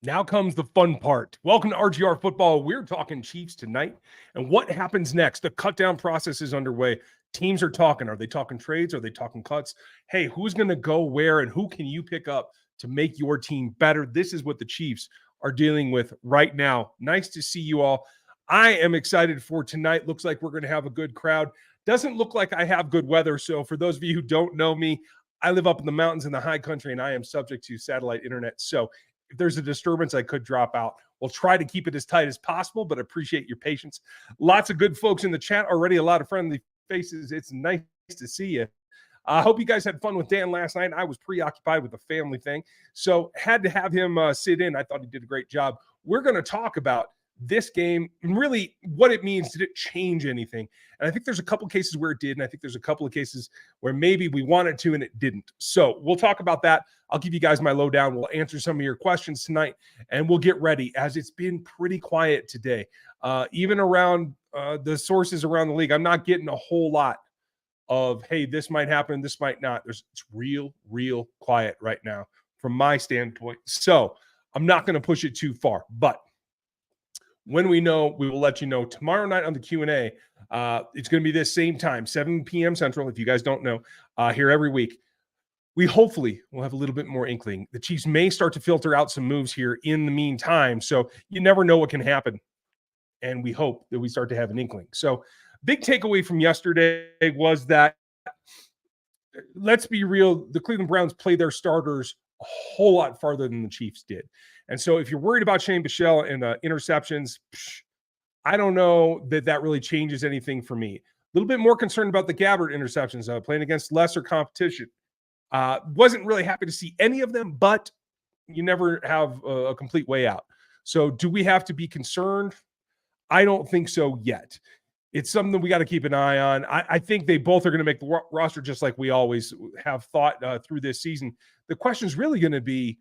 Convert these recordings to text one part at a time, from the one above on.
Now comes the fun part. Welcome to RGR Football. We're talking Chiefs tonight and what happens next. The cutdown process is underway. Teams are talking. Are they talking trades? Are they talking cuts? Hey, who's going to go where and who can you pick up to make your team better? This is what the Chiefs are dealing with right now. Nice to see you all. I am excited for tonight. Looks like we're going to have a good crowd. Doesn't look like I have good weather. So for those of you who don't know me, I live up in the mountains in the high country and I am subject to satellite internet. So if there's a disturbance, I could drop out. We'll try to keep it as tight as possible, but appreciate your patience. Lots of good folks in the chat already, a lot of friendly faces. It's nice to see you. I hope you guys had fun with Dan last night. I was preoccupied with the family thing, so had to have him sit in. I thought he did a great job. We're going to talk about this game and really what it means. Did it change anything? And I think there's a couple cases where it did, and I think there's a couple of cases where maybe we wanted to and it didn't. So we'll talk about that. I'll give you guys my lowdown. We'll answer some of your questions tonight, and we'll get ready as it's been pretty quiet today. Even around the sources around the league, I'm not getting a whole lot of, hey, this might happen, this might not. It's real quiet right now from my standpoint. So I'm not going to push it too far, but when we know, we will let you know. Tomorrow night on the Q&A, it's going to be this same time, 7 p.m. Central, if you guys don't know, here every week. We hopefully will have a little bit more inkling. The Chiefs may start to filter out some moves here in the meantime, so you never know what can happen, and we hope that we start to have an inkling. So big takeaway from yesterday was that, let's be real, the Cleveland Browns play their starters a whole lot farther than the Chiefs did. And so if you're worried about Shane Bichelle and interceptions, I don't know that really changes anything for me. A little bit more concerned about the Gabbert interceptions, playing against lesser competition. Wasn't really happy to see any of them, but you never have a complete way out. So do we have to be concerned? I don't think so yet. It's something we got to keep an eye on. I think they both are going to make the roster just like we always have thought through this season. The question is really going to be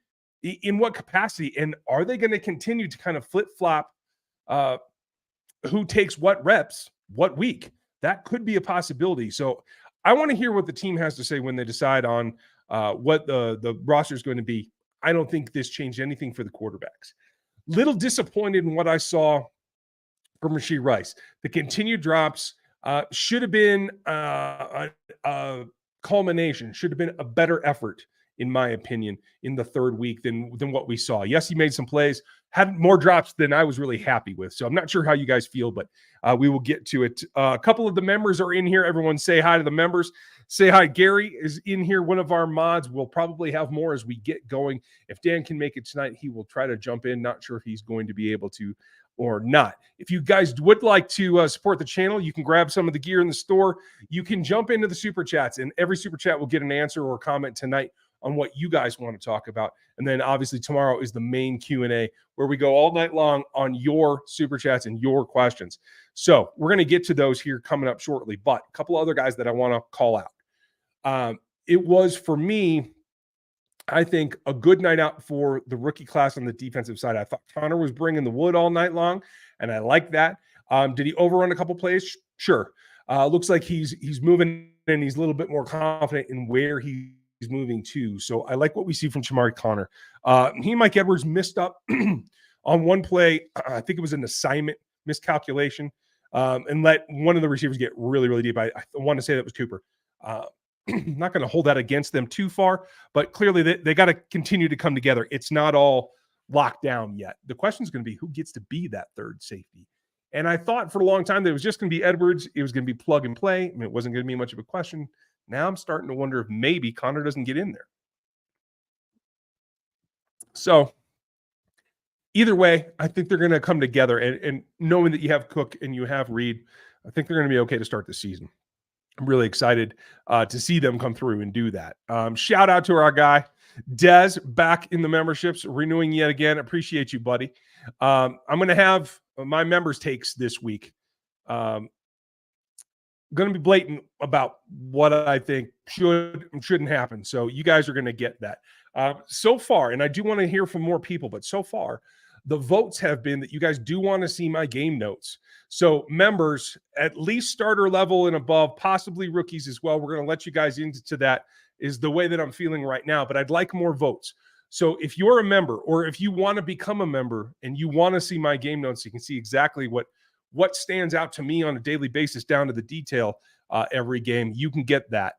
in what capacity, and are they going to continue to kind of flip-flop who takes what reps, what week? That could be a possibility. So I want to hear what the team has to say when they decide on what the roster is going to be. I don't think this changed anything for the quarterbacks. Little disappointed in what I saw from Rashee Rice. The continued drops should have been a culmination, should have been a better effort, in my opinion, in the third week than what we saw. Yes, he made some plays, had more drops than I was really happy with. So I'm not sure how you guys feel, but we will get to it. A couple of the members are in here. Everyone say hi to the members. Say hi. Gary is in here, one of our mods. We'll probably have more as we get going. If Dan can make it tonight, he will try to jump in. Not sure if he's going to be able to or not. If you guys would like to support the channel, you can grab some of the gear in the store. You can jump into the super chats, and every super chat will get an answer or comment tonight on what you guys want to talk about. And then obviously tomorrow is the main Q&A where we go all night long on your super chats and your questions. So we're going to get to those here coming up shortly, but a couple other guys that I want to call out. It was, for me, I think, a good night out for the rookie class on the defensive side. I thought Connor was bringing the wood all night long, and I like that. Did he overrun a couple plays? Sure. Looks like he's moving and he's a little bit more confident in where he's moving to. So I like what we see from Shamari Connor. He and Mike Edwards missed up on one play. I think it was an assignment miscalculation, and let one of the receivers get really deep. I want to say that was Cooper. I'm not going to hold that against them too far, but clearly they got to continue to come together. It's not all locked down yet. The question is going to be who gets to be that third safety. And I thought for a long time that it was just going to be Edwards. It was going to be plug and play. I mean, it wasn't going to be much of a question. Now I'm starting to wonder if maybe Connor doesn't get in there. So either way, I think they're going to come together. And knowing that you have Cook and you have Reed, I think they're going to be okay to start the season. I'm really excited to see them come through and do that. Shout out to our guy, Dez, back in the memberships, renewing yet again. Appreciate you, buddy. I'm going to have my members' takes this week. Going to be blatant about what I think should and shouldn't happen. So you guys are going to get that. So far, and I do want to hear from more people, but so far, the votes have been that you guys do want to see my game notes. So members, at least starter level and above, possibly rookies as well. We're going to let you guys into that, is the way that I'm feeling right now, but I'd like more votes. So if you're a member, or if you want to become a member and you want to see my game notes, you can see exactly what stands out to me on a daily basis down to the detail every game. You can get that.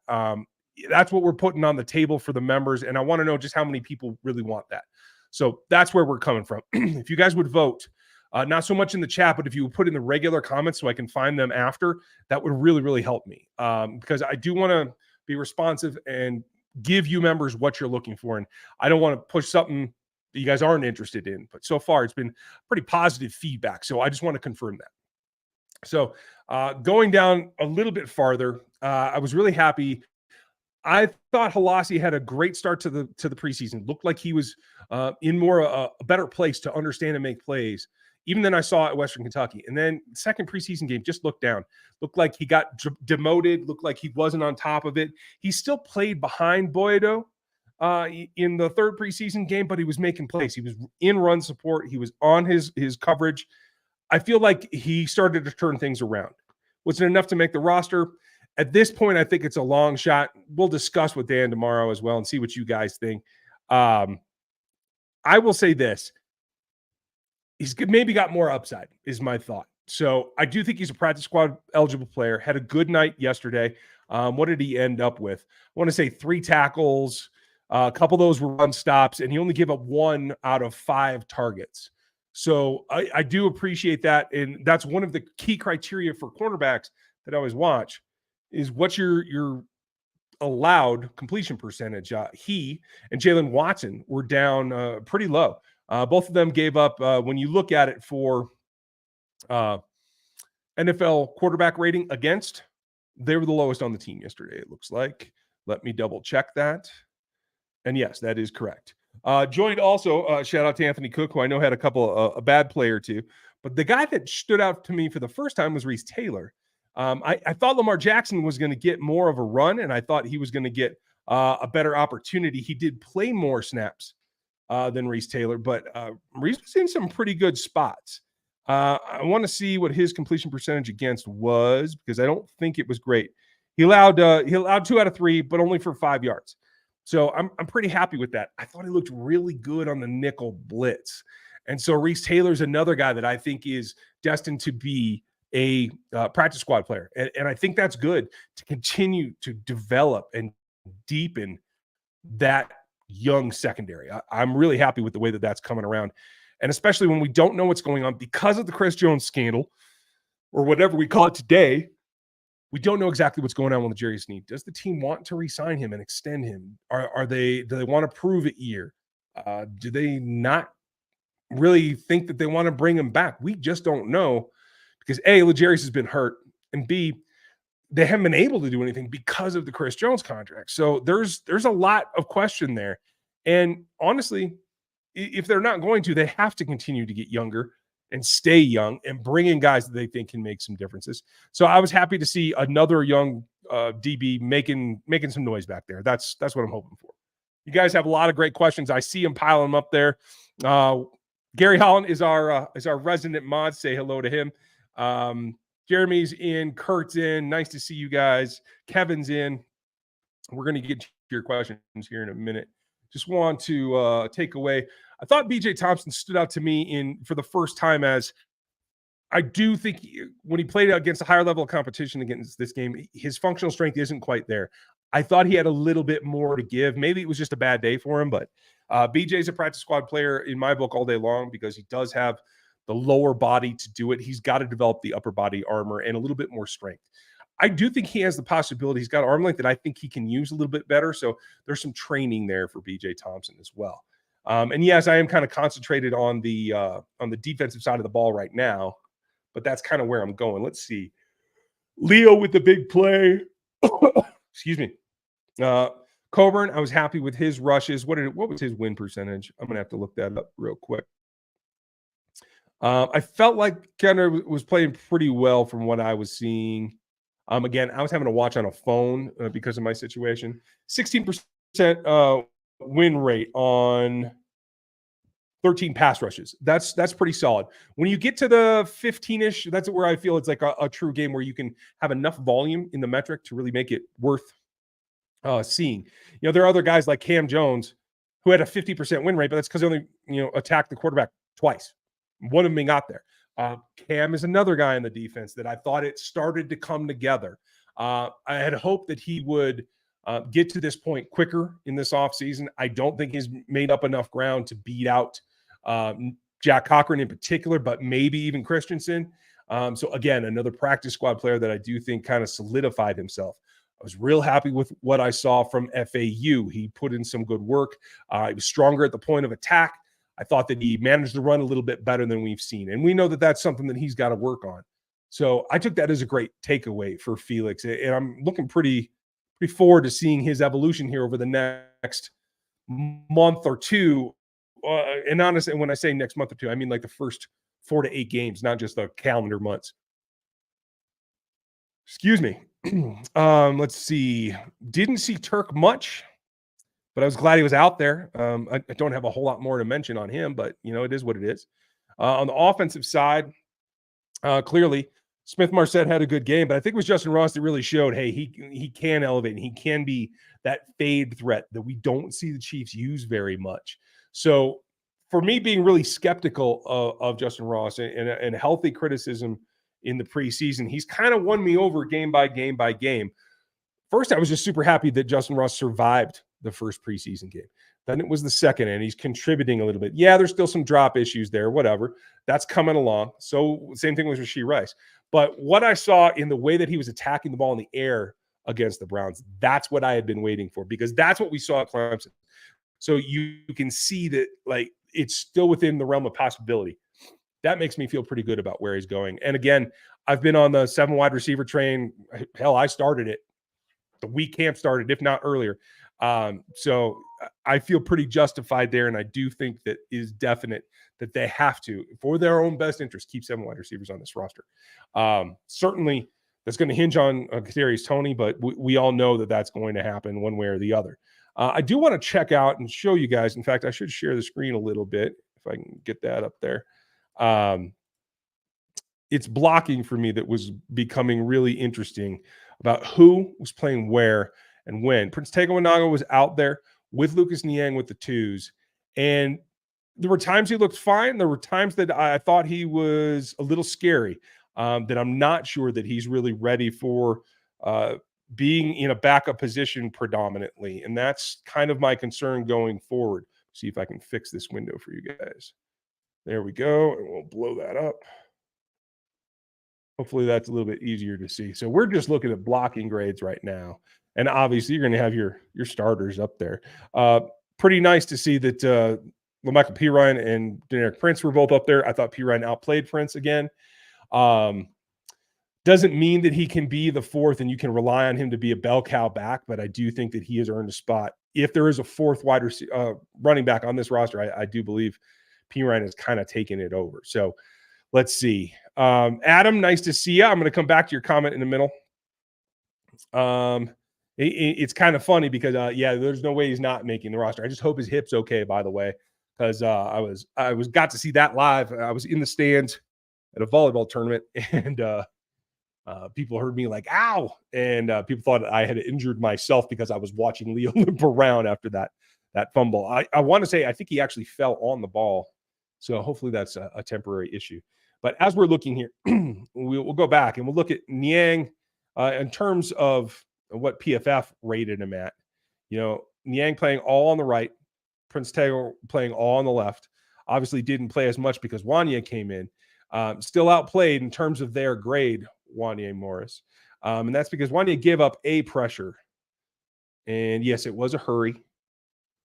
That's what we're putting on the table for the members. And I want to know just how many people really want that. So that's where we're coming from. If you guys would vote, not so much in the chat, but if you would put in the regular comments so I can find them after, that would really, really help me. Because I do want to be responsive and give you members what you're looking for. And I don't want to push something that you guys aren't interested in. But so far, it's been pretty positive feedback. So I just want to confirm that. So going down a little bit farther, I was really happy. I thought Halasi had a great start to the preseason. Looked like he was in more a better place to understand and make plays, even than I saw at Western Kentucky. And then second preseason game, just looked down. Looked like he got demoted. Looked like he wasn't on top of it. He still played behind Boyedo in the third preseason game, but he was making plays. He was in run support. He was on his coverage. I feel like he started to turn things around. Was it enough to make the roster? At this point, I think it's a long shot. We'll discuss with Dan tomorrow as well and see what you guys think. I will say this. He's maybe got more upside, is my thought. So I do think he's a practice squad eligible player. Had a good night yesterday. What did he end up with? I want to say 3 tackles. A couple of those were run stops, and he only gave up 1 out of 5 targets. So I do appreciate that. And that's one of the key criteria for cornerbacks that I always watch is what's your allowed completion percentage. He and Jalen Watson were down pretty low. Both of them gave up, when you look at it for NFL quarterback rating against, they were the lowest on the team yesterday, it looks like. Let me double check that. And yes, that is correct. Joined also, shout out to Anthony Cook, who I know had a couple, a bad play or two. But the guy that stood out to me for the first time was Reese Taylor. I thought Lamar Jackson was going to get more of a run, and I thought he was going to get a better opportunity. He did play more snaps than Reese Taylor, but Reese was in some pretty good spots. I want to see what his completion percentage against was, because I don't think it was great. He allowed 2 out of 3, but only for 5 yards. So I'm pretty happy with that. I thought he looked really good on the nickel blitz. And so Reese Taylor's another guy that I think is destined to be a practice squad player. And I think that's good to continue to develop and deepen that young secondary. I'm really happy with the way that that's coming around. And especially when we don't know what's going on because of the Chris Jones scandal, or whatever we call it today. We don't know exactly what's going on with Jerry Sneed. Does the team want to re-sign him and extend him? Do they want to prove it year? Do they not really think that they want to bring him back? We just don't know, because A, L'Jarius has been hurt, and B, they haven't been able to do anything because of the Chris Jones contract. So there's a lot of question there. And honestly, if they're not going to, they have to continue to get younger and stay young and bring in guys that they think can make some differences. So I was happy to see another young DB making some noise back there. That's what I'm hoping for. You guys have a lot of great questions. I see them piling them up there. Gary Holland is our resident mod. Say hello to him. Jeremy's in, Kurt's in. Nice to see you guys. Kevin's in. We're going to get to your questions here in a minute. Just want to take away. I thought B.J. Thompson stood out to me for the first time, as I do think when he played against a higher level of competition against this game, his functional strength isn't quite there. I thought he had a little bit more to give. Maybe it was just a bad day for him, but BJ's a practice squad player in my book all day long, because he does have the lower body to do it. He's got to develop the upper body armor and a little bit more strength. I do think he has the possibility. He's got arm length that I think he can use a little bit better. So there's some training there for B.J. Thompson as well. And yes, I am kind of concentrated on the defensive side of the ball right now, but that's kind of where I'm going. Let's see. Leo with the big play. Excuse me. Coburn, I was happy with his rushes. What was his win percentage? I'm going to have to look that up real quick. I felt like Kenner was playing pretty well from what I was seeing. Again, I was having to watch on a phone because of my situation. 16% win rate on 13 pass rushes. That's pretty solid. When you get to the 15-ish, that's where I feel it's like a true game where you can have enough volume in the metric to really make it worth seeing. You know, there are other guys like Cam Jones who had a 50% win rate, but that's because they only, attacked the quarterback twice. One of them got there. Cam is another guy in the defense that I thought it started to come together. I had hoped that he would get to this point quicker in this offseason. I don't think he's made up enough ground to beat out Jack Cochran in particular, but maybe even Christensen. So again, another practice squad player that I do think kind of solidified himself. I was real happy with what I saw from FAU. He put in some good work. He was stronger at the point of attack. I thought that he managed to run a little bit better than we've seen. And we know that that's something that he's got to work on. So I took that as a great takeaway for Felix. And I'm looking pretty forward to seeing his evolution here over the next month or two. And honestly, when I say next month or two, I mean like the first 4 to 8 games, not just the calendar months. Excuse me. Let's see. Didn't see Turk much, but I was glad he was out there. I don't have a whole lot more to mention on him, but, it is what it is. On the offensive side, clearly, Smith-Marsette had a good game, but I think it was Justin Ross that really showed, hey, he can elevate, and he can be that fade threat that we don't see the Chiefs use very much. So for me, being really skeptical of Justin Ross and healthy criticism in the preseason, he's kind of won me over game by game by game. First, I was just super happy that Justin Ross survived the first preseason game. Then it was the second, and he's contributing a little bit. Yeah, there's still some drop issues there, whatever. That's coming along. So same thing with Rashee Rice. But what I saw in the way that he was attacking the ball in the air against the Browns, that's what I had been waiting for, because that's what we saw at Clemson. So you can see that, like, it's still within the realm of possibility. That makes me feel pretty good about where he's going. And again, I've been on the 7 wide receiver train. Hell, I started it the week camp started, if not earlier. So I feel pretty justified there. And I do think that it is definite that they have to, for their own best interest, keep 7 wide receivers on this roster. Certainly that's going to hinge on Kadarius Toney, but we all know that that's going to happen one way or the other. I do want to check out and show you guys. In fact, I should share the screen a little bit if I can get that up there. It's blocking for me that was becoming really interesting about who was playing where and when. Prince Tega Wanogho was out there with Lucas Niang with the 2s. And there were times he looked fine. There were times that I thought he was a little scary, that I'm not sure that he's really ready for being in a backup position predominantly. And that's kind of my concern going forward. See if I can fix this window for you guys. There we go. And we'll blow that up. Hopefully that's a little bit easier to see. So we're just looking at blocking grades right now. And obviously you're going to have your starters up there. Pretty nice to see that Lamichael Pirine and Deneric Prince were both up there. I thought Pirine outplayed Prince again. Doesn't mean that he can be the 4th and you can rely on him to be a bell cow back, but I do think that he has earned a spot. If there is a 4th wide running back on this roster, I do believe Pirine has kind of taken it over. So let's see. Adam, nice to see you. I'm going to come back to your comment in the middle. It's kind of funny because, there's no way he's not making the roster. I just hope his hip's okay, by the way, because I got to see that live. I was in the stands at a volleyball tournament, and people heard me like, ow, and people thought I had injured myself because I was watching Leo limp around after that fumble. I want to say I think he actually fell on the ball, so hopefully that's a temporary issue. But as we're looking here, we'll go back and we'll look at Niang in terms of what PFF rated him at. Niang playing all on the right, Prince Tega playing all on the left. Obviously didn't play as much because Wanya came in. Still outplayed in terms of their grade, Wanya Morris. And that's because Wanya gave up a pressure. And yes, it was a hurry,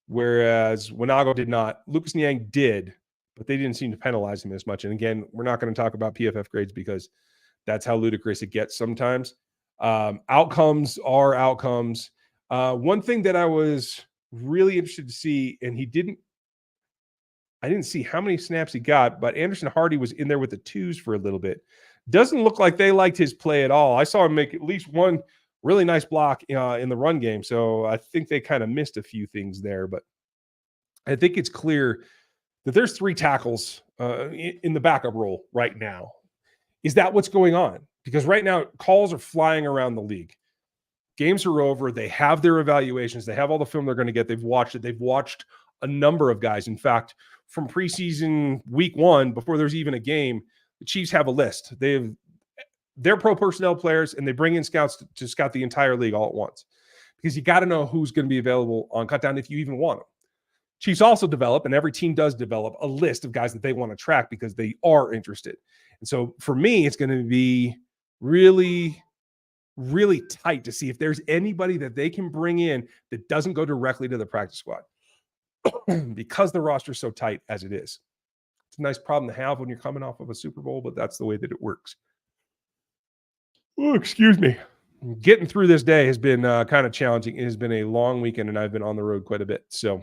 whereas Wanogho did not. Lucas Niang did, but they didn't seem to penalize him as much. And again, we're not going to talk about PFF grades because that's how ludicrous it gets sometimes. Outcomes are outcomes. One thing that I was really interested to see, and I didn't see how many snaps he got, but Anderson Hardy was in there with the 2s for a little bit. Doesn't look like they liked his play at all. I saw him make at least one really nice block in the run game. So I think they kind of missed a few things there, but I think it's clear that there's 3 tackles in the backup role right now. Is that what's going on? Because right now calls are flying around the league. Games are over. They have their evaluations. They have all the film they're going to get. They've watched it. They've watched a number of guys. In fact, from preseason week 1, before there's even a game, the Chiefs have a list. They're pro personnel players, and they bring in scouts to scout the entire league all at once, because you got to know who's going to be available on cutdown if you even want them. Chiefs also develop, and every team does develop, a list of guys that they want to track because they are interested. And so for me, it's going to be really, really tight to see if there's anybody that they can bring in that doesn't go directly to the practice squad because the roster is so tight as it is. It's a nice problem to have when you're coming off of a Super Bowl, but that's the way that it works. Oh, excuse me. Getting through this day has been kind of challenging. It has been a long weekend, and I've been on the road quite a bit. So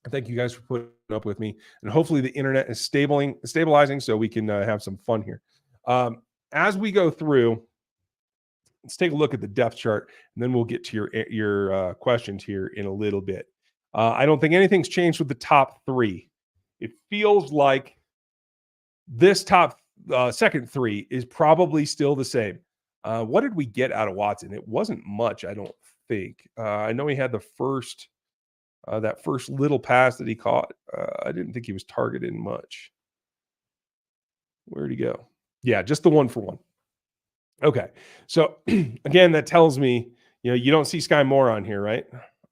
thank you guys for putting up with me. And hopefully the internet is stabilizing so we can have some fun here. As we go through, let's take a look at the depth chart, and then we'll get to your questions here in a little bit. I don't think anything's changed with the top 3. It feels like this top second 3 is probably still the same. What did we get out of Watson? It wasn't much, I don't think. I know he had the first that first little pass that he caught. I didn't think he was targeted much. Where'd he go? Yeah, just the 1-for-1. Okay. So again, that tells me, you don't see Sky Moore on here, right?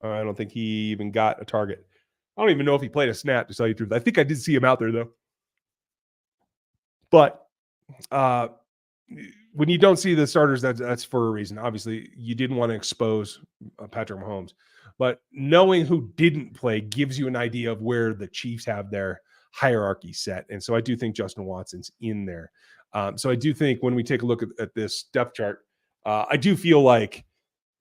I don't think he even got a target. I don't even know if he played a snap, to tell you the truth. I think I did see him out there, though. But when you don't see the starters, that's for a reason. Obviously, you didn't want to expose Patrick Mahomes. But knowing who didn't play gives you an idea of where the Chiefs have their hierarchy set. And so I do think Justin Watson's in there. So I do think when we take a look at this depth chart, I do feel like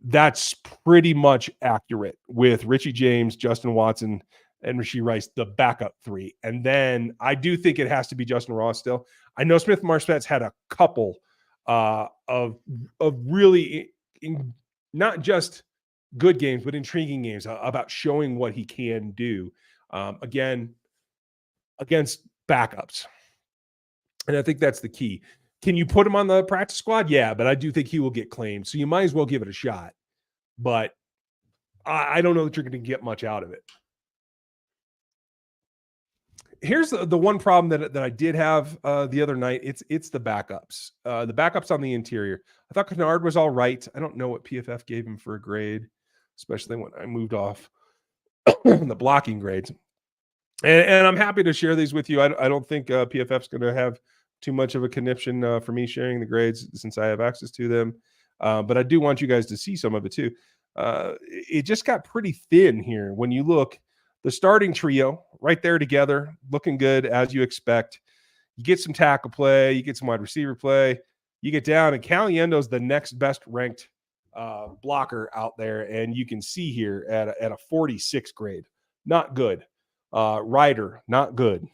that's pretty much accurate with Richie James, Justin Watson, and Rashee Rice, the backup 3. And then I do think it has to be Justin Ross still. I know Smith Marsette's had a couple of really not just good games, but intriguing games about showing what he can do, again, against backups. And I think that's the key. Can you put him on the practice squad? Yeah, but I do think he will get claimed. So you might as well give it a shot. But I don't know that you're going to get much out of it. Here's the one problem that I did have the other night. It's the backups. The backups on the interior. I thought Kennard was all right. I don't know what PFF gave him for a grade, especially when I moved off the blocking grades. And I'm happy to share these with you. I don't think PFF's going to have too much of a conniption for me sharing the grades since I have access to them. But I do want you guys to see some of it too. It just got pretty thin here. When you look, the starting trio right there together, looking good as you expect. You get some tackle play, you get some wide receiver play, you get down, and Caliendo's the next best ranked blocker out there, and you can see here at a 46 grade, not good. Ryder, not good.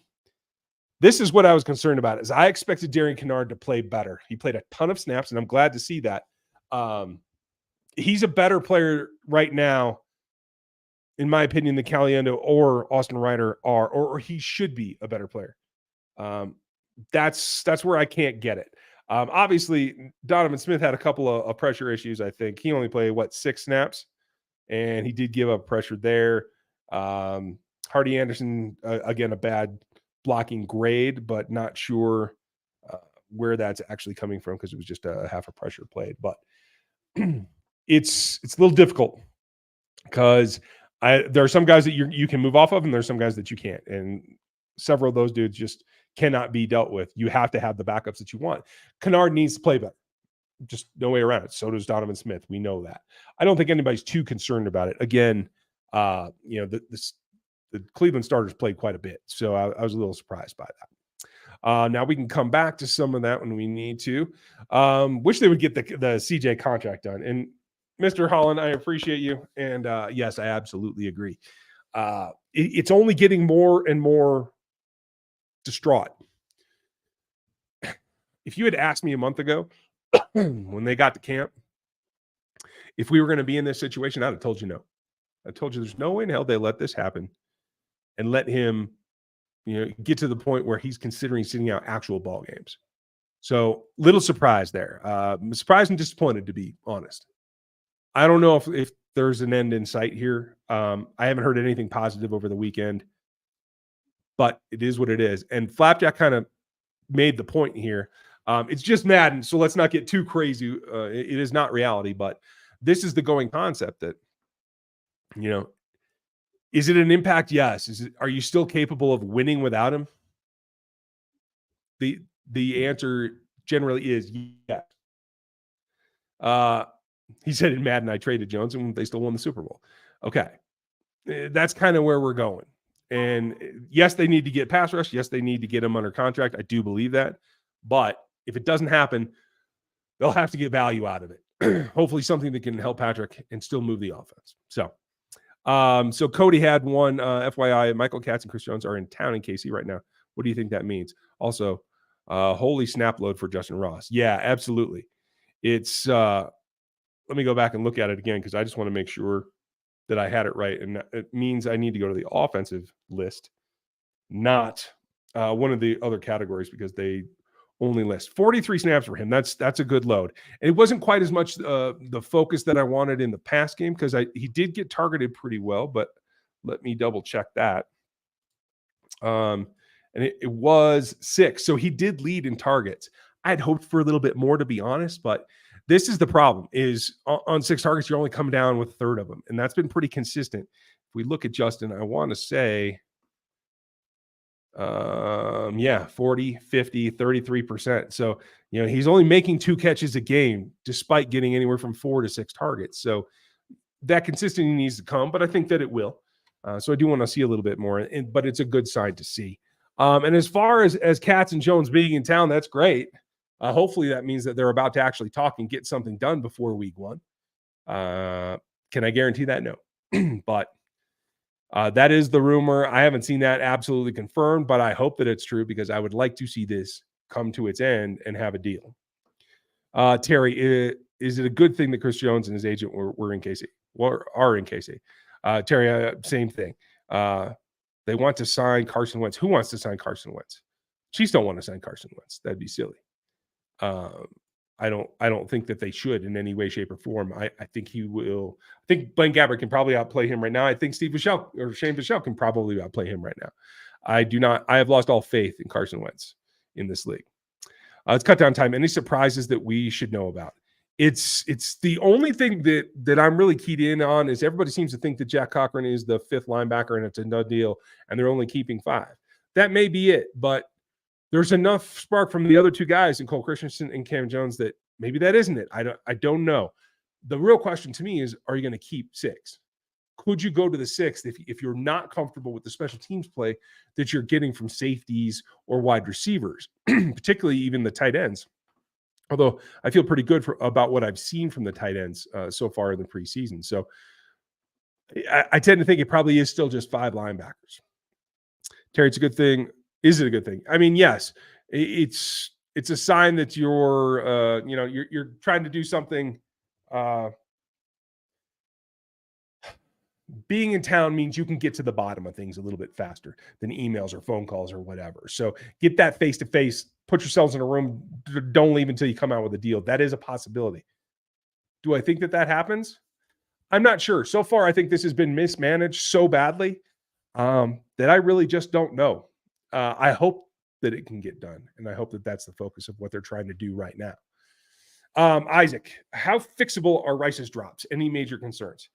This is what I was concerned about. Is I expected Darian Kennard to play better. He played a ton of snaps, and I'm glad to see that. He's a better player right now, in my opinion, than Caliendo or Austin Ryder are, or he should be a better player. That's where I can't get it. Obviously, Donovan Smith had a couple of pressure issues. I think he only played 6 snaps, and he did give up pressure there. Hardy Anderson, again, a bad blocking grade, but not sure where that's actually coming from because it was just a half a pressure played. But it's a little difficult because there are some guys that you can move off of, and there's some guys that you can't. And several of those dudes just cannot be dealt with. You have to have the backups that you want. Kennard needs to play better. Just no way around it. So does Donovan Smith. We know that. I don't think anybody's too concerned about it. Again, the Cleveland starters played quite a bit. So I was a little surprised by that. Now we can come back to some of that when we need to. Wish they would get the CJ contract done. And Mr. Holland, I appreciate you. And yes, I absolutely agree. It's only getting more and more distraught. If you had asked me a month ago when they got to camp, if we were going to be in this situation, I'd have told you no. I told you there's no way in hell they let this happen and let him, get to the point where he's considering sitting out actual ball games. So little surprise there. Surprised and disappointed, to be honest. I don't know if there's an end in sight here. I haven't heard anything positive over the weekend, but it is what it is. And Flapjack kind of made the point here. It's just Madden, so let's not get too crazy. It is not reality, but this is the going concept that, is it an impact? Yes. Are you still capable of winning without him? The answer generally is yes. He said in Madden, I traded Jones and they still won the Super Bowl. Okay. That's kind of where we're going. And yes, they need to get pass rush. Yes, they need to get him under contract. I do believe that. But if it doesn't happen, they'll have to get value out of it. Hopefully something that can help Patrick and still move the offense. So Cody had one FYI. Michael Katz and Chris Jones are in town in KC right now. What do you think that means? Also, holy snap load for Justin Ross. Yeah, absolutely. It's let me go back and look at it again because I just want to make sure that I had it right. And it means I need to go to the offensive list, not one of the other categories because they only list 43 snaps for him. That's a good load. And it wasn't quite as much the focus that I wanted in the pass game because he did get targeted pretty well, but let me double check that. And it was 6. So he did lead in targets. I had hoped for a little bit more, to be honest, but this is the problem is on 6 targets, you're only coming down with a third of them. And that's been pretty consistent. If we look at Justin, I want to say, 40, 50, 33%. So, he's only making 2 catches a game despite getting anywhere from 4 to 6 targets. So that consistency needs to come, but I think that it will. So I do want to see a little bit more, but it's a good sign to see. And as far as Katz and Jones being in town, that's great. Hopefully that means that they're about to actually talk and get something done before week 1. Can I guarantee that? No. But that is the rumor. I haven't seen that absolutely confirmed, but I hope that it's true because I would like to see this come to its end and have a deal. Terry, is it a good thing that Chris Jones and his agent were in KC? Are in KC? Terry, same thing. They want to sign Carson Wentz. Who wants to sign Carson Wentz? Chiefs don't want to sign Carson Wentz. That'd be silly. I don't think that they should in any way, shape, or form. I think he will. I think Blaine Gabbert can probably outplay him right now. I think Shane Bichelle can probably outplay him right now. I have lost all faith in Carson Wentz in this league. It's cut down time. Any surprises that we should know about? It's the only thing that I'm really keyed in on is everybody seems to think that Jack Cochran is the 5th linebacker and it's a done deal and they're only keeping 5. That may be it, but there's enough spark from the other 2 guys in Cole Christensen and Cam Jones that maybe that isn't it. I don't know. The real question to me is, are you going to keep 6? Could you go to the 6th if you're not comfortable with the special teams play that you're getting from safeties or wide receivers, particularly even the tight ends? Although I feel pretty good about what I've seen from the tight ends so far in the preseason. So I tend to think it probably is still just 5 linebackers. Terry, it's a good thing. Is it a good thing? I mean, yes, it's a sign that you're trying to do something. Being in town means you can get to the bottom of things a little bit faster than emails or phone calls or whatever. So get that face-to-face, put yourselves in a room. Don't leave until you come out with a deal. That is a possibility. Do I think that happens? I'm not sure. So far, I think this has been mismanaged so badly that I really just don't know. I hope that it can get done, and I hope that that's the focus of what they're trying to do right now. Isaac, how fixable are Rice's drops? Any major concerns?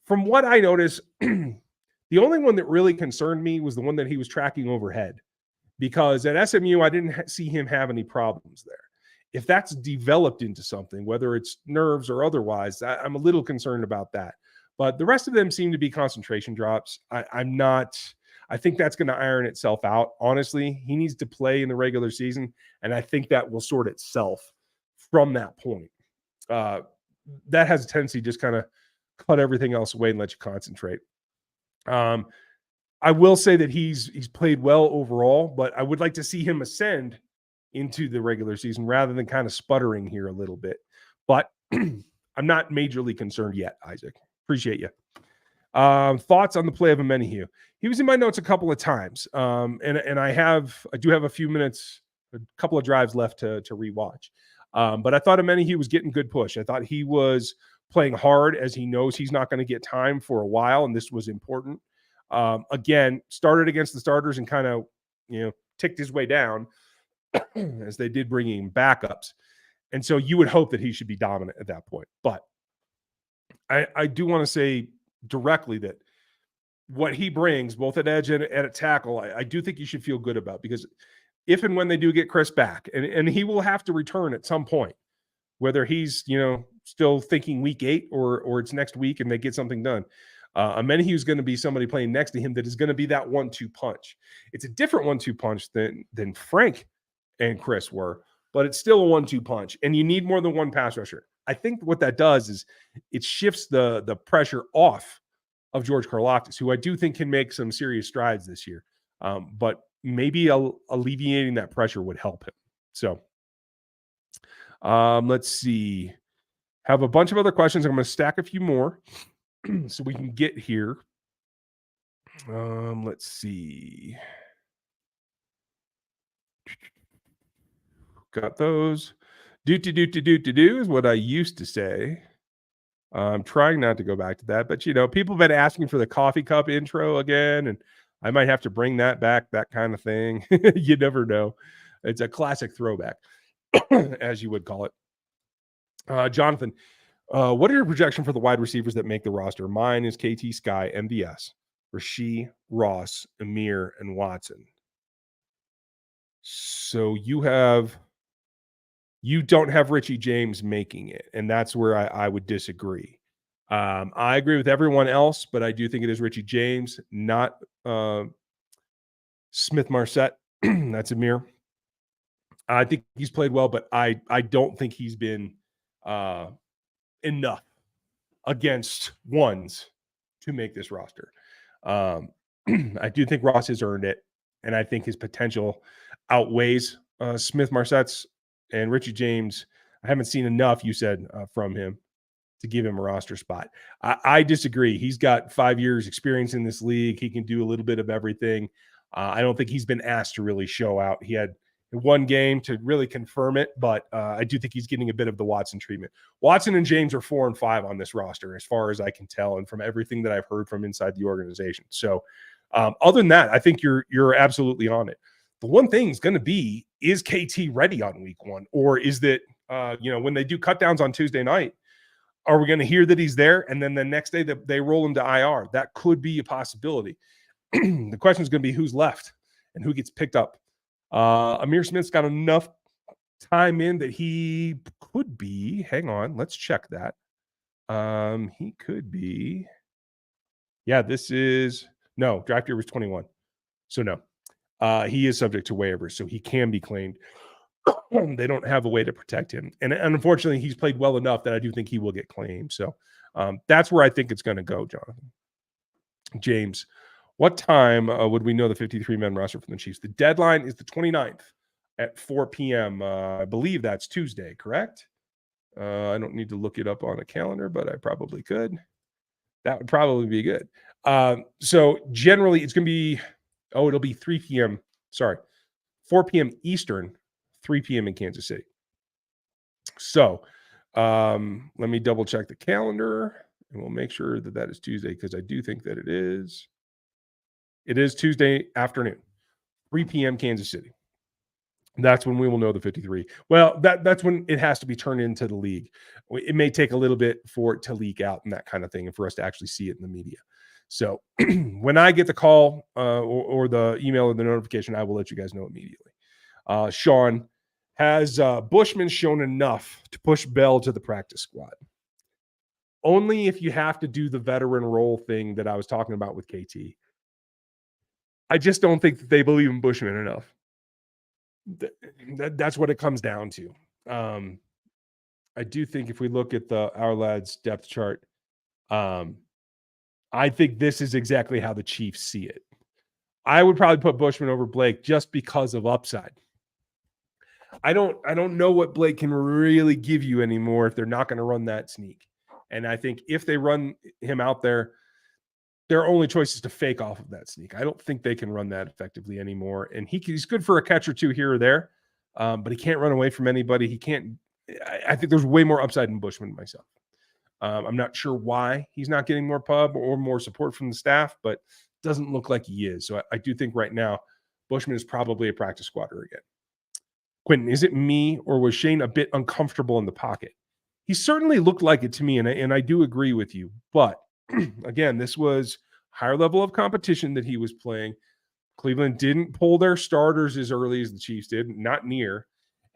From what I noticed, the only one that really concerned me was the one that he was tracking overhead, because at SMU, I didn't see him have any problems there. If that's developed into something, whether it's nerves or otherwise, I'm a little concerned about that. But the rest of them seem to be concentration drops. I think that's going to iron itself out. Honestly, he needs to play in the regular season, and I think that will sort itself from that point. That has a tendency to just kind of cut everything else away and let you concentrate. I will say that he's played well overall, but I would like to see him ascend into the regular season rather than kind of sputtering here a little bit. But I'm not majorly concerned yet, Isaac. Appreciate you. Thoughts on the play of Amenahue? He was in my notes a couple of times, and I do have a few minutes, a couple of drives left to rewatch. But I thought Amenahue was getting good push. I thought he was playing hard as he knows he's not going to get time for a while, and this was important. Again, started against the starters and kind of, ticked his way down as they did bring in backups. And so you would hope that he should be dominant at that point. But I do want to say directly that what he brings, both at edge and at tackle, I do think you should feel good about, because if and when they do get Chris back, and he will have to return at some point, whether he's, still thinking week 8 or it's next week and they get something done. Amenahue is going to be somebody playing next to him that is going to be that 1-2 punch. It's a different 1-2 punch than Frank and Chris were, but it's still a 1-2 punch, and you need more than one pass rusher. I think what that does is it shifts the pressure off of George Karlaftis, who I do think can make some serious strides this year. But maybe alleviating that pressure would help him. So let's see. Have a bunch of other questions. I'm going to stack a few more so we can get here. Let's see. Got those. Do is what I used to say. I'm trying not to go back to that, but people have been asking for the coffee cup intro again, and I might have to bring that back, that kind of thing. You never know. It's a classic throwback, as you would call it. Jonathan, what are your projections for the wide receivers that make the roster? Mine is KT, Sky, MVS, Rasheed, Ross, Amir, and Watson. So you don't have Richie James making it, and that's where I would disagree. I agree with everyone else, but I do think it is Richie James, not Smith Marset. That's Amir. I think he's played well, but I don't think he's been enough against ones to make this roster. I do think Ross has earned it, and I think his potential outweighs Smith Marset's. And Richie James, I haven't seen enough, you said, from him to give him a roster spot. I disagree. He's got 5 years experience in this league. He can do a little bit of everything. I don't think he's been asked to really show out. He had one game to really confirm it, but I do think he's getting a bit of the Watson treatment. Watson and James are 4 and 5 on this roster, as far as I can tell, and from everything that I've heard from inside the organization. So other than that, I think you're absolutely on it. The one thing is going to be, is KT ready on week 1? Or is that, when they do cut downs on Tuesday night, are we going to hear that he's there and then the next day that they roll him to IR? That could be a possibility. The question is going to be who's left and who gets picked up. Amir Smith's got enough time in that he could be, hang on, let's check that. He could be, draft year was 21. So no. He is subject to waivers, so he can be claimed. They don't have a way to protect him. And unfortunately, he's played well enough that I do think he will get claimed. So that's where I think it's going to go, Jonathan. James, what time would we know the 53-man roster from the Chiefs? The deadline is the 29th at 4 p.m. I believe that's Tuesday, correct? I don't need to look it up on a calendar, but I probably could. That would probably be good. So generally, it's going to be it'll be 3 p.m. 4 p.m. Eastern, 3 p.m. in Kansas City. So let me double check the calendar, and we'll make sure that is Tuesday, because I do think that it is. It is Tuesday afternoon, 3 p.m. Kansas City. That's when we will know the 53. Well, that's when it has to be turned into the league. It may take a little bit for it to leak out and that kind of thing, and for us to actually see it in the media. So when I get the call or the email or the notification, I will let you guys know immediately. Sean, has Bushman shown enough to push Bell to the practice squad? Only if you have to do the veteran role thing that I was talking about with KT. I just don't think that they believe in Bushman enough. That's what it comes down to. I do think if we look at our lads depth chart, I think this is exactly how the Chiefs see it. I would probably put Bushman over Blake just because of upside. I don't know what Blake can really give you anymore if they're not going to run that sneak. And I think if they run him out there, their only choice is to fake off of that sneak. I don't think they can run that effectively anymore. And he's good for a catch or two here or there, but he can't run away from anybody. He can't. I think there's way more upside in Bushman myself. I'm not sure why he's not getting more pub or more support from the staff, but doesn't look like he is. So I do think right now Bushman is probably a practice squatter again. Quentin, is it me or was Shane a bit uncomfortable in the pocket? He certainly looked like it to me, and I do agree with you. But again, this was higher level of competition that he was playing. Cleveland didn't pull their starters as early as the Chiefs did, not near.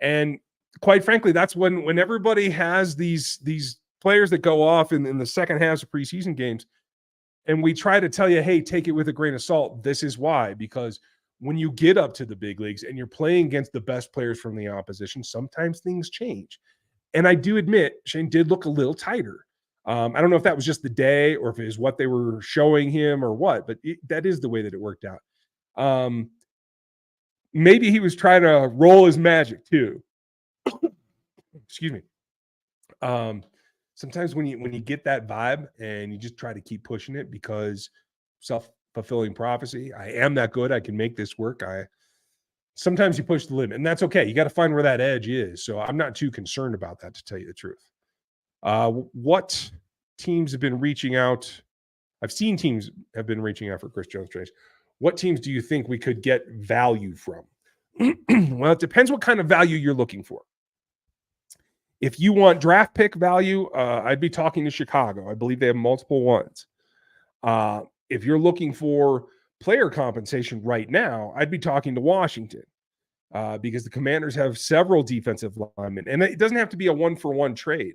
And quite frankly, that's when everybody has these players that go off in the second halves of preseason games, and we try to tell you, hey, take it with a grain of salt. This is why, because when you get up to the big leagues and you're playing against the best players from the opposition, sometimes things change. And I do admit Shane did look a little tighter. I don't know if that was just the day or if it was what they were showing him or what, but that is the way that it worked out. Maybe he was trying to roll his magic too. Excuse me. Sometimes when you get that vibe and you just try to keep pushing it because self-fulfilling prophecy, I am that good, I can make this work. Sometimes you push the limit, and that's okay. You got to find where that edge is. So I'm not too concerned about that, to tell you the truth. What teams have been reaching out? I've seen teams have been reaching out for Chris Jones trades. What teams do you think we could get value from? Well, it depends what kind of value you're looking for. If you want draft pick value, I'd be talking to Chicago. I believe they have multiple ones. If you're looking for player compensation right now, I'd be talking to Washington because the Commanders have several defensive linemen. And it doesn't have to be a one-for-one trade.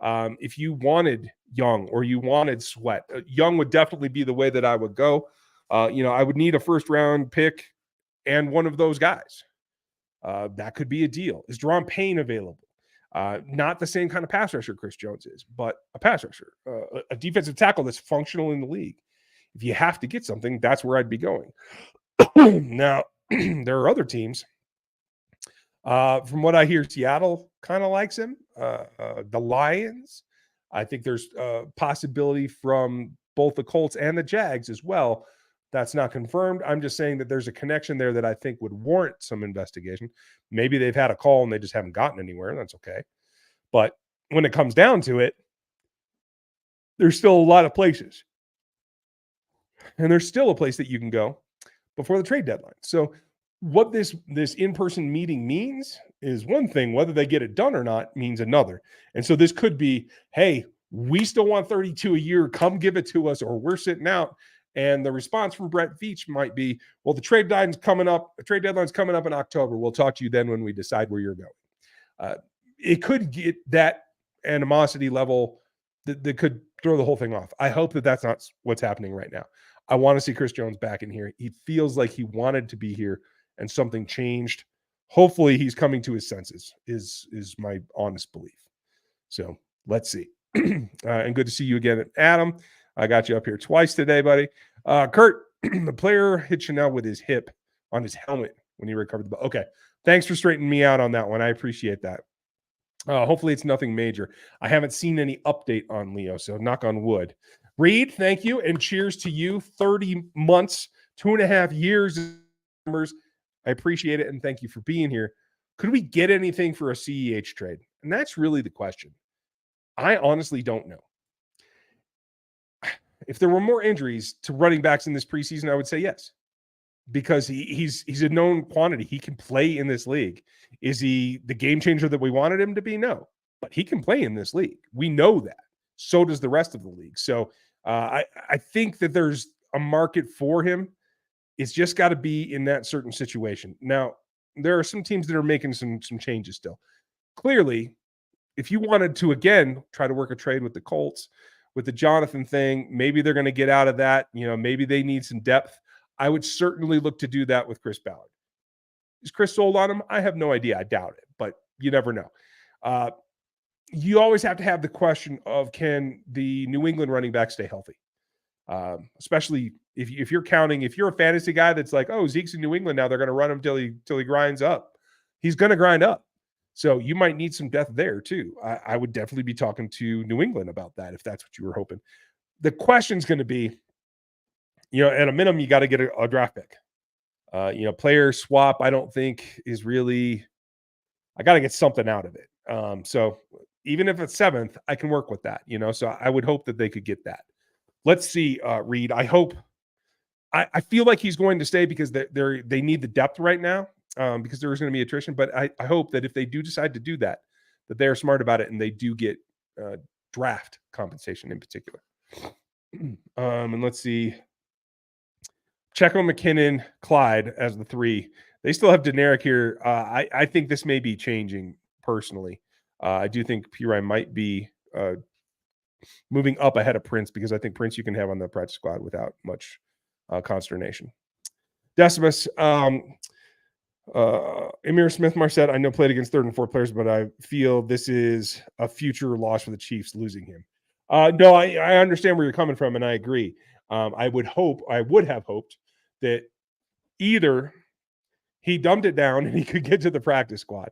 If you wanted Young or you wanted Sweat, Young would definitely be the way that I would go. I would need a first-round pick and one of those guys. That could be a deal. Is Deron Payne available? Not the same kind of pass rusher Chris Jones is, but a pass rusher, a defensive tackle that's functional in the league. If you have to get something, that's where I'd be going. Now, there are other teams. From what I hear, Seattle kind of likes him. The Lions, I think there's a possibility from both the Colts and the Jags as well. That's not confirmed. I'm just saying that there's a connection there that I think would warrant some investigation. Maybe they've had a call and they just haven't gotten anywhere. That's okay. But when it comes down to it, there's still a lot of places. And there's still a place that you can go before the trade deadline. So what this in-person meeting means is one thing. Whether they get it done or not means another. And so this could be, hey, we still want 32 a year. Come give it to us, or we're sitting out. And the response from Brett Veach might be, well, the trade deadline's coming up. The trade deadline's coming up in October. We'll talk to you then when we decide where you're going. It could get that animosity level that could throw the whole thing off. I hope that that's not what's happening right now. I want to see Chris Jones back in here. He feels like he wanted to be here and something changed. Hopefully he's coming to his senses is my honest belief. So let's see. And good to see you again, Adam. I got you up here twice today, buddy. Kurt, the player hit Chanel with his hip on his helmet when he recovered the ball. Okay. Thanks for straightening me out on that one. I appreciate that. Hopefully it's nothing major. I haven't seen any update on Leo, so knock on wood. Reed, thank you, and cheers to you. 30 months, 2.5 years. I appreciate it, and thank you for being here. Could we get anything for a CEH trade? And that's really the question. I honestly don't know. If there were more injuries to running backs in this preseason, I would say yes, because he's a known quantity. He can play in this league. Is he the game changer that we wanted him to be? No, but he can play in this league. We know that. So does the rest of the league. So I think that there's a market for him. It's just got to be in that certain situation. Now, there are some teams that are making some changes still. Clearly, if you wanted to, again, try to work a trade with the Colts, with the Jonathan thing, maybe they're going to get out of that. Maybe they need some depth. I would certainly look to do that with Chris Ballard. Is Chris sold on him? I have no idea. I doubt it, but you never know. You always have to have the question of, can the New England running back stay healthy? Especially if you're counting, if you're a fantasy guy that's like, oh, Zeke's in New England now, they're going to run him till he grinds up. He's going to grind up. So you might need some depth there too. I would definitely be talking to New England about that if that's what you were hoping. The question's going to be, at a minimum, you got to get a draft pick. Player swap, I don't think is really, I got to get something out of it. So even if it's 7th, I can work with that, so I would hope that they could get that. Let's see, Reed. I feel like he's going to stay because they need the depth right now, because there is going to be attrition. But I hope that if they do decide to do that they're smart about it and they do get draft compensation in particular. And let's see. Checo, McKinnon, Clyde as the 3. They still have Deneric here. I think this may be changing personally. I do think Pirine might be moving up ahead of Prince because I think Prince you can have on the practice squad without much consternation. Decimus, Amir Smith-Marset, I know played against 3rd and 4th players, but I feel this is a future loss for the Chiefs losing him. No, I understand where you're coming from, and I agree. I would have hoped that either he dumped it down and he could get to the practice squad,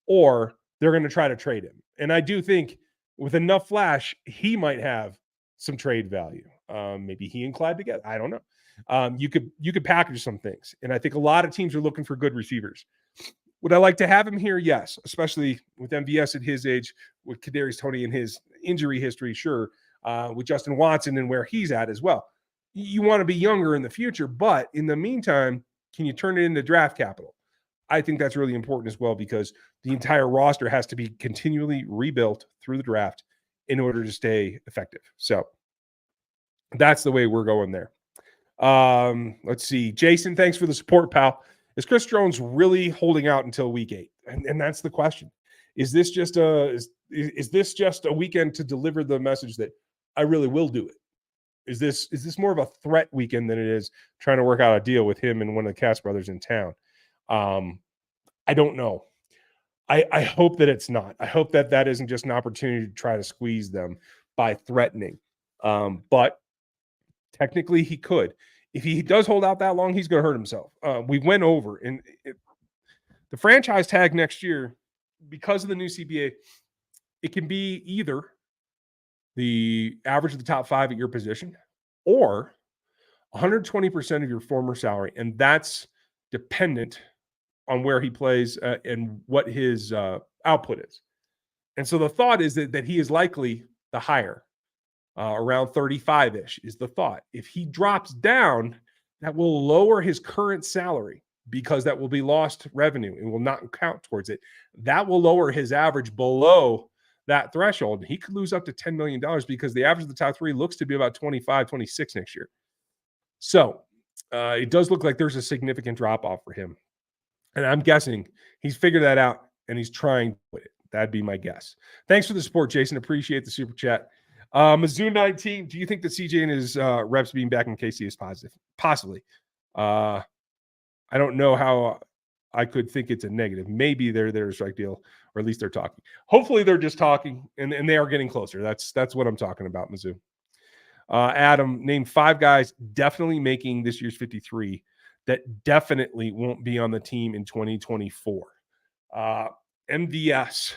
or they're going to try to trade him. And I do think with enough flash, he might have some trade value. Maybe he and Clyde together. I don't know. You could package some things. And I think a lot of teams are looking for good receivers. Would I like to have him here? Yes, especially with MVS at his age, with Kadarius Toney and his injury history, sure. With Justin Watson and where he's at as well. You want to be younger in the future, but in the meantime, can you turn it into draft capital? I think that's really important as well because the entire roster has to be continually rebuilt through the draft in order to stay effective. So that's the way we're going there. Let's see. Jason, thanks for the support, pal. Is Chris Jones really holding out until week 8? And that's the question. Is this just a weekend to deliver the message that I really will do it? Is this more of a threat weekend than it is trying to work out a deal with him and one of the Cass brothers in town? I don't know. I hope that it's not. I hope that isn't just an opportunity to try to squeeze them by threatening. But technically he could. If he does hold out that long, he's going to hurt himself. We went over and the franchise tag next year, because of the new CBA, it can be either the average of the top 5 at your position or 120% of your former salary. And that's dependent on where he plays and what his output is. And so the thought is that he is likely the higher, around 35-ish is the thought. If he drops down, that will lower his current salary because that will be lost revenue and will not count towards it. That will lower his average below that threshold. He could lose up to $10 million because the average of the top 3 looks to be about 25, 26 next year. So it does look like there's a significant drop off for him. And I'm guessing he's figured that out and he's trying with it. That'd be my guess. Thanks for the support, Jason. Appreciate the super chat. Mizzou 19, do you think that CJ and his reps being back in KC is positive? Possibly. I don't know how I could think it's a negative. Maybe they're a strike deal, or at least they're talking. Hopefully they're just talking, and they are getting closer. That's what I'm talking about, Mizzou. Adam, name 5 guys definitely making this year's 53 that definitely won't be on the team in 2024. MVS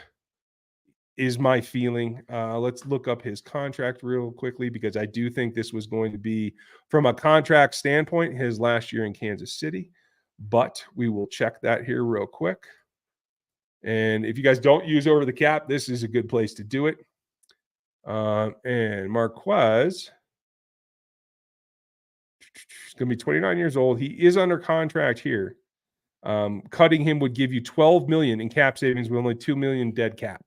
is my feeling. Let's look up his contract real quickly because I do think this was going to be, from a contract standpoint, his last year in Kansas City. But we will check that here real quick. And if you guys don't use over the cap, this is a good place to do it. And Marquez is going to be 29 years old. He is under contract here. Cutting him would give you $12 million in cap savings with only $2 million dead cap.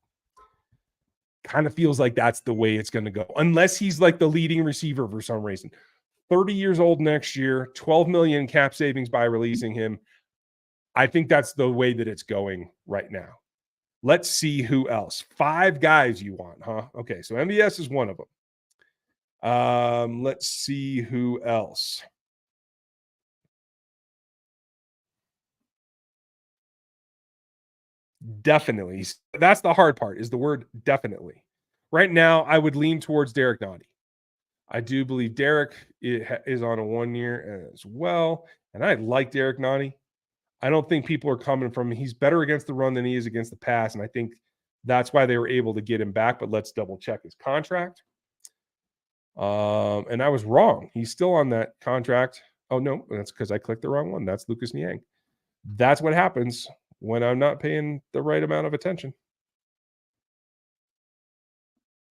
Kind of feels like that's the way it's going to go, unless he's like the leading receiver for some reason. 30 years old next year, 12 million cap savings by releasing him. I think that's the way that it's going right now. Let's see who else. 5 guys you want, huh? Okay, so MVS is one of them. Let's see who else. Definitely. That's the hard part, is the word definitely. Right now, I would lean towards Derek Nottie. I do believe Derek is on a 1 year as well. And I like Derek Nottie. I don't think people are coming from him. He's better against the run than he is against the pass. And I think that's why they were able to get him back. But let's double check his contract. And I was wrong. He's still on that contract. Oh, no, that's because I clicked the wrong one. That's Lucas Niang. That's what happens when I'm not paying the right amount of attention.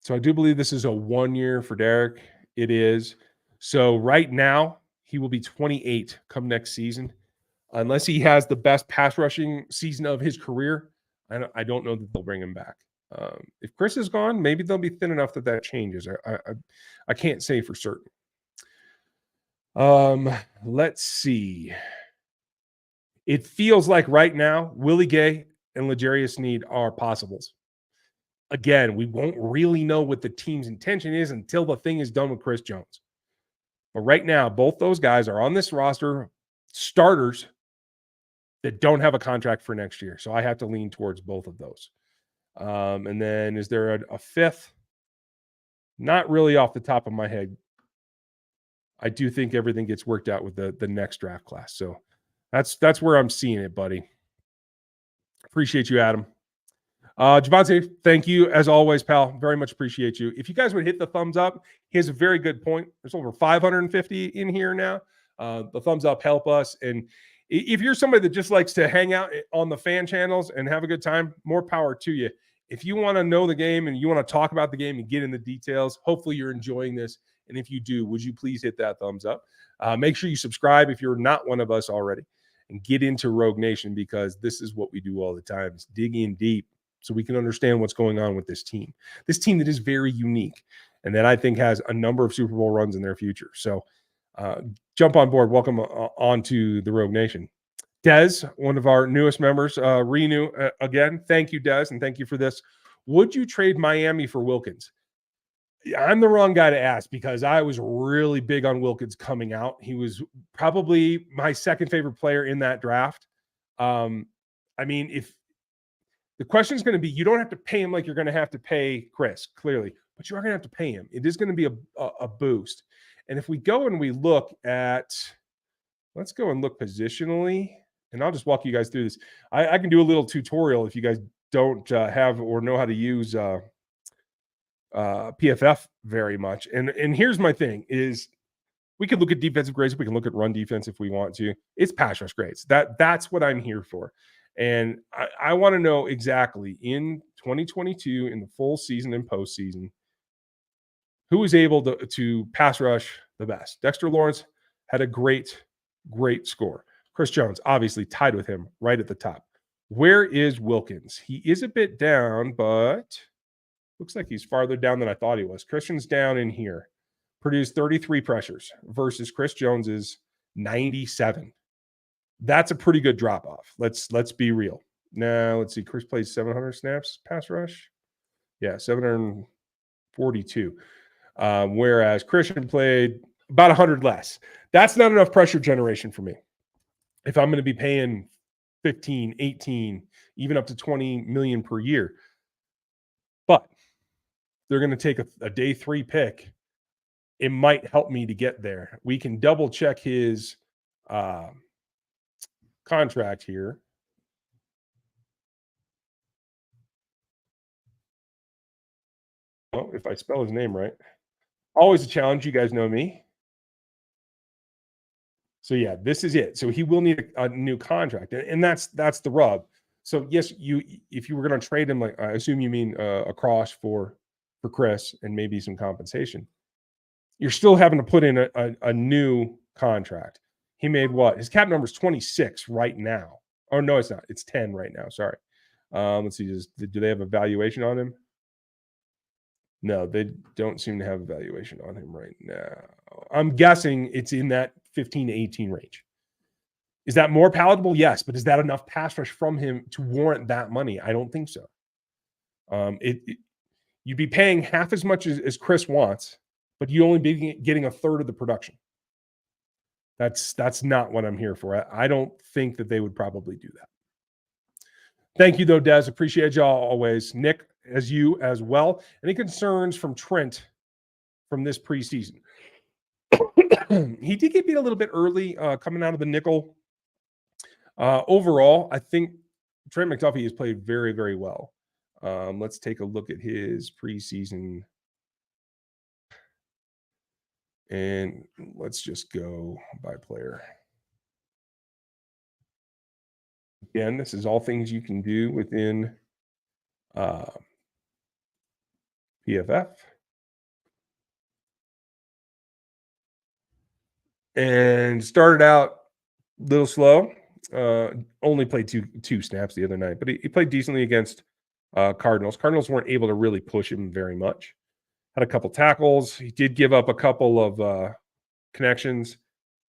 So I do believe this is a 1 year for Derek. It is. So right now, he will be 28 come next season. Unless he has the best pass rushing season of his career, I don't know that they'll bring him back. If Chris is gone, maybe they'll be thin enough that changes. I can't say for certain. Let's see. It feels like right now, Willie Gay and L'Jarius Sneed are possibles. Again, we won't really know what the team's intention is until the thing is done with Chris Jones. But right now, both those guys are on this roster, starters that don't have a contract for next year. So I have to lean towards both of those. And then is there a fifth? Not really off the top of my head. I do think everything gets worked out with the next draft class. So that's where I'm seeing it, buddy. Appreciate you, Adam. Javante, thank you as always, pal. Very much appreciate you. If you guys would hit the thumbs up, he has a very good point. There's over 550 in here now. The thumbs up help us. And if you're somebody that just likes to hang out on the fan channels and have a good time, more power to you. If you want to know the game and you want to talk about the game and get in the details, hopefully you're enjoying this. And if you do, would you please hit that thumbs up? Make sure you subscribe if you're not one of us already, and get into Rogue Nation, because this is what we do all the time. It's dig in deep so we can understand what's going on with this team that is very unique and that I think has a number of Super Bowl runs in their future. So jump on board. Welcome on to the Rogue Nation. Dez, one of our newest members, renew again. Thank you, Dez, and thank you for this. Would you trade Miami for Wilkins? I'm the wrong guy to ask because I was really big on Wilkins coming out. He was probably my second favorite player in that draft. I mean, if the question is going to be, you don't have to pay him like you're going to have to pay Chris, clearly, but you are going to have to pay him. It is going to be a boost. And if we go and we look at, let's go and look positionally, and I'll just walk you guys through this. I can do a little tutorial if you guys don't have or know how to use PFF very much. And here's my thing is, we could look at defensive grades. We can look at run defense if we want to. It's pass rush grades. That's what I'm here for. And I want to know exactly in 2022, in the full season and postseason, who was able to pass rush the best. Dexter Lawrence had a great score. Chris Jones, obviously tied with him right at the top. Where is Wilkins? He is a bit down, but looks like he's farther down than I thought he was. Christian's down in here. Produced 33 pressures versus Chris Jones's 97. That's a pretty good drop off. Let's be real. Now, let's see. Chris plays 700 snaps pass rush. Yeah, 742. Whereas Christian played about 100 less. That's not enough pressure generation for me. If I'm going to be paying 15, 18, even up to 20 million per year. But they're going to take a day 3 pick. It might help me to get there. We can double check his contract here. Well, if I spell his name right. Always a challenge. You guys know me. So yeah, this is it. So he will need a new contract, and that's the rub. So yes, if you were going to trade him, like I assume you mean a cross for Chris and maybe some compensation, you're still having to put in a new contract. He made what? His cap number is 26 right now. Oh no, it's not. It's 10 right now. Sorry. Let's see. Do they have a valuation on him? No, they don't seem to have a valuation on him right now. I'm guessing it's in that 15 to 18 range. Is that more palatable? Yes, but is that enough pass rush from him to warrant that money? I don't think so. You'd be paying half as much as Chris wants, but you only be getting a third of the production. That's not what I'm here for. I don't think that they would probably do that. Thank you, though, Des. Appreciate y'all always. Nick, as you as well. Any concerns from Trent from this preseason? He did get beat a little bit early coming out of the nickel. Overall, I think Trent McDuffie has played very, very well. Let's take a look at his preseason. And let's just go by player. Again, this is all things you can do within PFF. And started out a little slow. Only played two snaps the other night, but he played decently against Cardinals. Cardinals weren't able to really push him very much. Had a couple tackles. He did give up a couple of connections,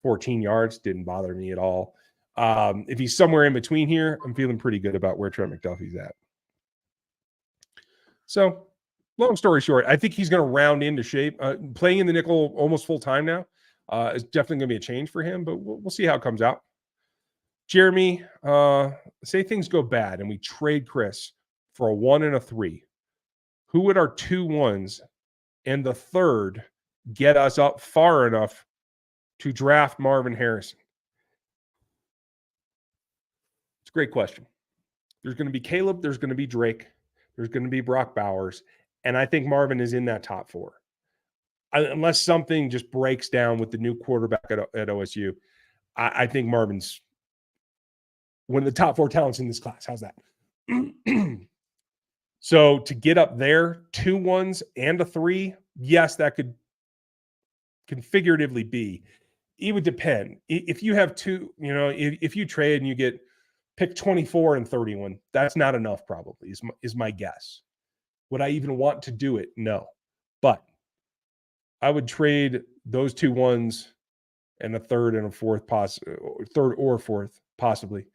14 yards. Didn't bother me at all. If he's somewhere in between here, I'm feeling pretty good about where Trent McDuffie's at. So, long story short, I think he's going to round into shape. Playing in the nickel almost full time now is definitely going to be a change for him, but we'll see how it comes out. Jeremy, say things go bad and we trade Chris for a 1 and a 3. Who would our 2 1s and the 3rd get us up far enough to draft Marvin Harrison? It's a great question. There's going to be Caleb. There's going to be Drake. There's going to be Brock Bowers. And I think Marvin is in that top 4. Unless something just breaks down with the new quarterback at OSU, I think Marvin's one of the top 4 talents in this class. How's that? So to get up there, 2 1s and a 3, yes, that could configuratively be. It would depend. If you have 2, if you trade and you get pick 24 and 31, that's not enough probably is my guess. Would I even want to do it? No. But I would trade those 2 1s and a 3rd and a 4th, 3rd or 4th possibly,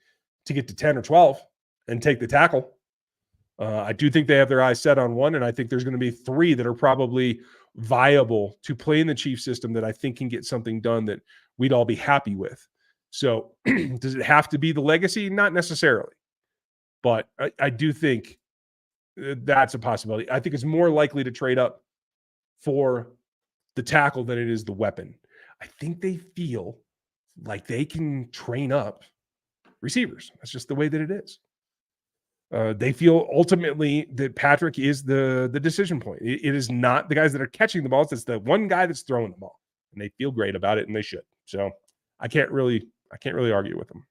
to get to 10 or 12 and take the tackle. I do think they have their eyes set on 1, and I think there's going to be 3 that are probably viable to play in the Chiefs system that I think can get something done that we'd all be happy with. So does it have to be the legacy? Not necessarily. But I do think that's a possibility. I think it's more likely to trade up for the tackle than it is the weapon. I think they feel like they can train up receivers. That's just the way that it is. They feel ultimately that Patrick is the decision point. It is not the guys that are catching the balls. It's the one guy that's throwing the ball, and they feel great about it, and they should. So I can't really argue with them.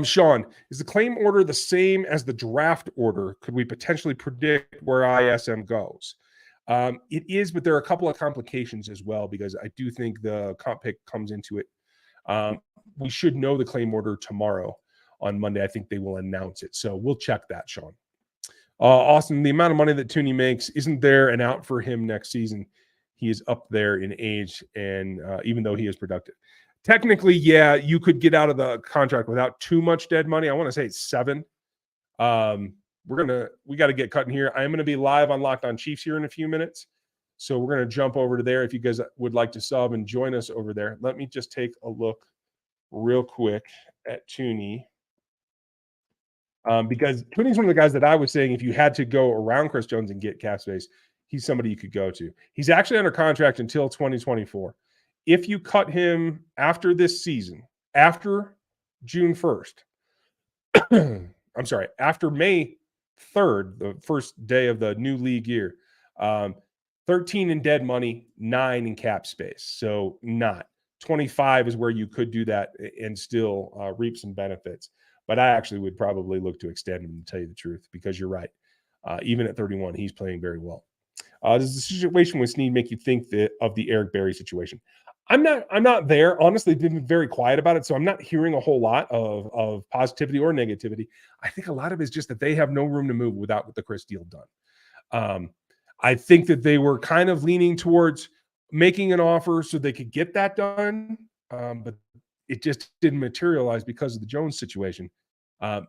Sean, is the claim order the same as the draft order? Could we potentially predict where ISM goes? It is, but there are a couple of complications as well, because I do think the comp pick comes into it. We should know the claim order tomorrow. On Monday, I think they will announce it. So we'll check that, Sean. Austin, the amount of money that Tooney makes, isn't there an out for him next season? He is up there in age, and even though he is productive. Technically, yeah, you could get out of the contract without too much dead money. I want to say it's 7. We got to get cutting here. I am going to be live on Locked On Chiefs here in a few minutes. So we're going to jump over to there. If you guys would like to sub and join us over there, let me just take a look real quick at Tooney. Because Tooney's one of the guys that I was saying, if you had to go around Chris Jones and get cap space, he's somebody you could go to. He's actually under contract until 2024. If you cut him after this season, after June 1st, I'm sorry, after May 3rd, the first day of the new league year, 13 in dead money, 9 in cap space. So not 25 is where you could do that and still reap some benefits. But I actually would probably look to extend him, to tell you the truth, because you're right. Even at 31, he's playing very well. Does the situation with Snead make you think of the Eric Berry situation? I'm not there. Honestly, they've been very quiet about it, so I'm not hearing a whole lot of positivity or negativity. I think a lot of it is just that they have no room to move without the Chris deal done. I think that they were kind of leaning towards making an offer so they could get that done, but it just didn't materialize because of the Jones situation.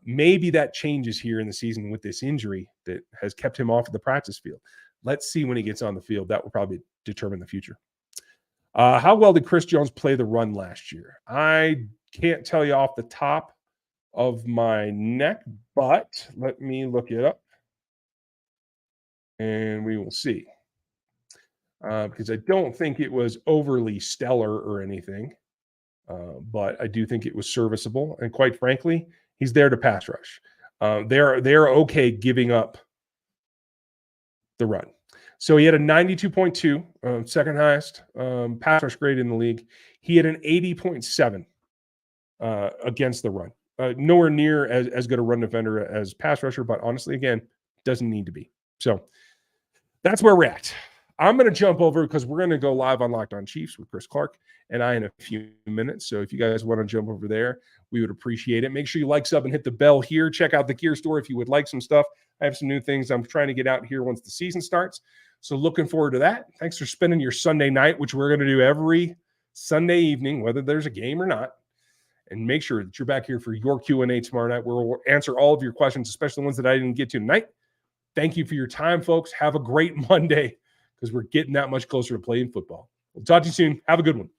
Maybe that changes here in the season with this injury that has kept him off of the practice field. Let's see when he gets on the field. That will probably determine the future. How well did Chris Jones play the run last year? I can't tell you off the top of my neck, but let me look it up and we will see. Because I don't think it was overly stellar or anything. But I do think it was serviceable, and quite frankly, he's there to pass rush. They're okay giving up the run. So he had a 92.2, second highest pass rush grade in the league. He had an 80.7 against the run. Nowhere near as good a run defender as pass rusher, but honestly, again, doesn't need to be. So that's where we're at. I'm going to jump over because we're going to go live on Locked On Chiefs with Chris Clark and I in a few minutes. So if you guys want to jump over there, we would appreciate it. Make sure you like, sub, and hit the bell here. Check out the gear store if you would like some stuff. I have some new things I'm trying to get out here once the season starts. So looking forward to that. Thanks for spending your Sunday night, which we're going to do every Sunday evening, whether there's a game or not. And make sure that you're back here for your Q&A tomorrow night, where we'll answer all of your questions, especially the ones that I didn't get to tonight. Thank you for your time, folks. Have a great Monday, because we're getting that much closer to playing football. We'll talk to you soon. Have a good one.